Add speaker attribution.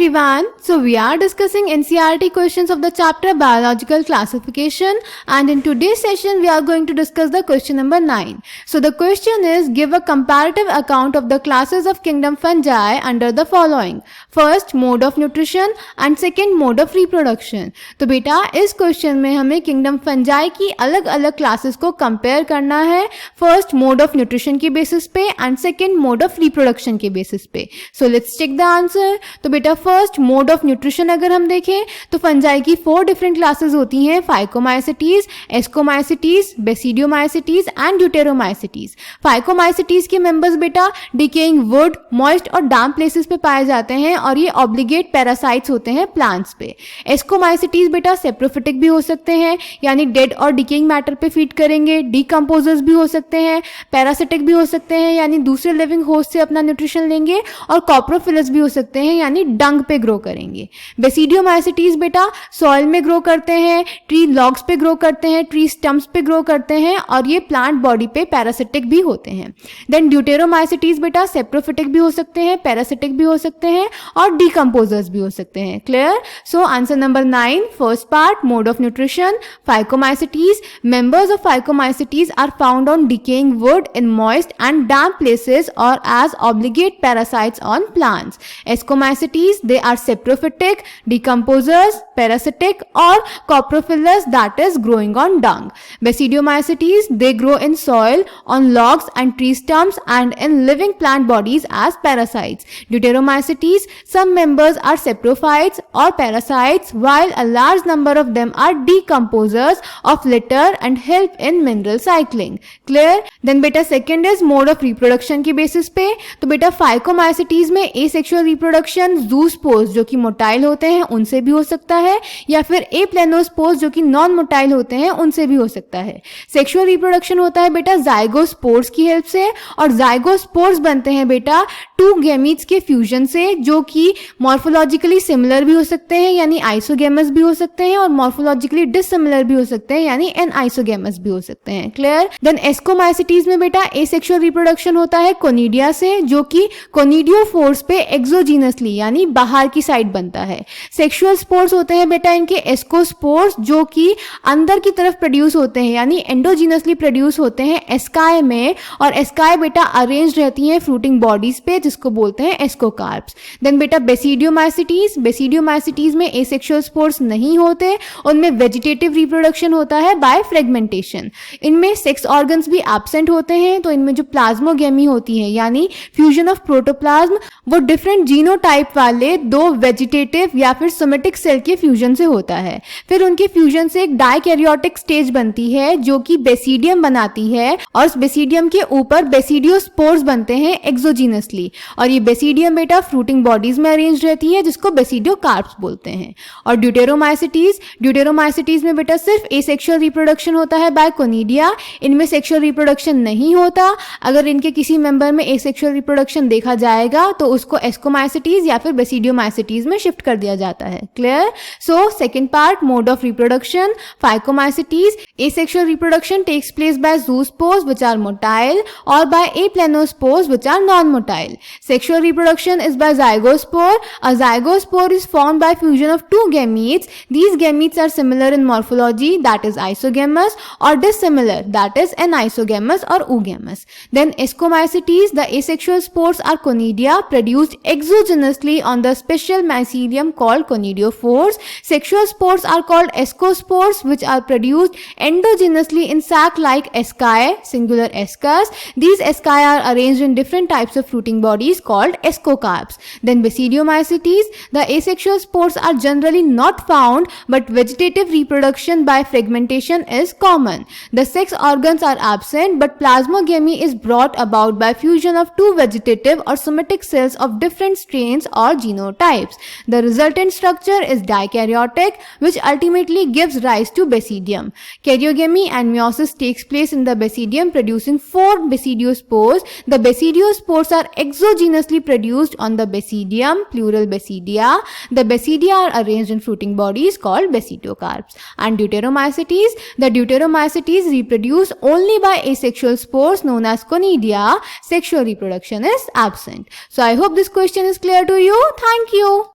Speaker 1: everyone. So we are discussing NCERT questions of the chapter Biological Classification, and in today's session we are going to discuss the question number 9. So the question is, give a comparative account of the classes of kingdom fungi under the following. First, mode of nutrition and second, mode of reproduction. तो बेटा इस question में हमें kingdom fungi की अलग अलग classes को compare करना है, फर्स्ट मोड ऑफ न्यूट्रिशन के बेसिस पे and second mode of reproduction के बेसिस पे. So let's check the answer. तो बेटा फर्स्ट मोड ऑफ न्यूट्रिशन अगर हम देखें तो फंजाई की 4 डिफरेंट क्लासेस होती हैं, phycomycetes, ascomycetes, basidiomycetes and deuteromycetes. Phycomycetes के मेंबर्स बेटा डिकेइंग वुड, मॉइस्ट और डैम्प प्लेसेस पे पाए जाते हैं और ये ऑब्लिगेट पैरासाइट्स होते हैं प्लांट्स पे. एस्कोमाइसिटीज बेटा सेप्रोफिटिक भी हो सकते हैं, यानी डेड और डिकेइंग मैटर पे फीड करेंगे. डीकंपोजर्स भी हो सकते हैं, पैरासिटिक भी हो सकते हैं, यानी दूसरे लिविंग होस्ट से अपना न्यूट्रिशन लेंगे, और कॉप्रोफिलस भी हो सकते हैं, यानी डंग पे ग्रो करेंगे. बेसिडियोमाइसिटीज बेटा सॉइल में ग्रो करते हैं, ट्री लॉग्स पे ग्रो करते हैं, ट्री स्टम्प्स पे ग्रो करते हैं, और ये प्लांट बॉडी पे पैरासिटिक भी होते हैं. देन ड्यूटेरोमाइसिटीज बेटा सेप्रोफिटिक भी हो सकते हैं, पैरासिटिक भी हो सकते हैं और डीकंपोजर्स भी हो सकते हैं. Clear? So answer number 9, first part, mode of nutrition. Phycomycetes. Members of Phycomycetes are found on decaying wood in moist and damp places or as obligate parasites on plants. Ascomycetes, they are saprophytic, decomposers, parasitic or coprophilous, that is growing on dung. Basidiomycetes, they grow in soil, on logs and tree stumps and in living plant bodies as parasites. Deuteromycetes, some members are saprophytes or parasites while a large number of them are decomposers of litter and help in mineral cycling. Clear? Then बेटा second is mode of reproduction के basis पे. तो बेटा Phycomycetes में asexual reproduction zoospores जो कि motile होते हैं उनसे भी हो सकता है, या फिर aplanospores जो कि नॉन मोटाइल होते हैं उनसे भी हो सकता है. सेक्सुअल रिप्रोडक्शन होता है बेटा जाइगोस्पोर्स की हेल्प से, और जाइगोस्पोर्स बनते हैं बेटा 2 गैमीट्स के फ्यूजन से, जो कि मॉर्फोलॉजिकली सिमिलर भी हो सकते हैं, यानी आइसोगेमस भी हो सकते हैं, और मॉर्फोलॉजिकली डिससिमिलर भी हो सकते हैं, यानी एनआइसोगेमस भी हो सकते हैं. क्लियर? देन एस्कोमाइसिटीज में बेटा एसेक्सुअल रिप्रोडक्शन होता है कोनिडिया से, जो कि कोनिडियोफोर्स पे एक्सोजीनसली यानी बाहर की साइड बनता है. सेक्सुअल स्पोर्स होते हैं बेटा इनके एस्कोस्पोर्स, जो कि अंदर की तरफ प्रोड्यूस होते हैं, यानी एंडोजीनसली प्रोड्यूस होते हैं एस्काई में, और एस्काई बेटा अरेंज रहती हैं फ्रूटिंग बॉडीज पे, जिसको बोलते हैं एस्कोकार्प्स. देन बेटा बेसिडियोमाइसिटीज. बेसिडियोमाइसिटीज में एसेक्सुअल स्पोर्स नहीं होते, उनमें वेजिटेटिव रिप्रोडक्शन होता है बाय फ्रेगमेंटेशन. इनमें सेक्स ऑर्गन्स भी एब्सेंट होते हैं, तो इनमें जो प्लाज्मोगेमी होती है यानी फ्यूजन ऑफ प्रोटोप्लाज्म, वो डिफरेंट जीनोटाइप वाले 2 वेजिटेटिव या फिर सोमेटिक सेल के फ्यूजन से होता है. फिर उनके फ्यूजन से एक डाइकैरियोटिक स्टेज बनती है जो कि बेसिडियम बनाती है, और उस बेसिडियम के ऊपर बेसिडियोस्पोर्स बनते हैं एक्सोजीनसली, और ये बेसिडियम बेटा फ्रूटिंग बॉडीज में अरेंज रहती है, जिसको बेसिडियोकार्प्स बोलते हैं. और ड्यूटेरोमाइसिटीज में बेटा सिर्फ एसेक्सुअल रिप्रोडक्शन होता है बाय कोनिडिया, इनमें सेक्सुअल रिप्रोडक्शन नहीं होता. अगर इनके किसी मेंबर में एसेक्सुअल रिप्रोडक्शन देखा जाएगा तो उसको एस्कोमाइसिटीज या फिर बेसिडियोमाइसिटीज में शिफ्ट कर दिया जाता है. Clear? So second part, mode of reproduction. Phycomycetes, asexual reproduction takes place by zoospores which are motile or by aplanospores which are non-motile. Sexual reproduction is by zygospore. A zygospore is formed by fusion of 2 gametes. These gametes are similar in morphology, that is isogamous, or dissimilar, that is anisogamous or oogamous. Then ascomycetes, the asexual spores are conidia produced exogenously on the special mycelium called conidiophores. Sexual spores are called ascospores which are produced endogenously in sac-like asci, singular ascus. These asci are arranged in different types of fruiting bodies called ascocarps. Then basidiomycetes, the asexual spores are generally not found, but vegetative reproduction by fragmentation is common. The sex organs are absent, but plasmogamy is brought about by fusion of 2 vegetative or somatic cells of different strains or genotypes. The resultant structure is dikaryotic, which ultimately gives rise to basidium. Karyogamy and meiosis takes place in the basidium, producing 4 basidiospores. The basidiospores are exogenously produced on the basidium, plural basidia. The basidia are arranged in fruiting bodies called basidiocarps. And deuteromycetes, the deuteromycetes reproduce only by asexual spores known as conidia. Sexual reproduction is absent. So I hope this question is clear to you. Thank you.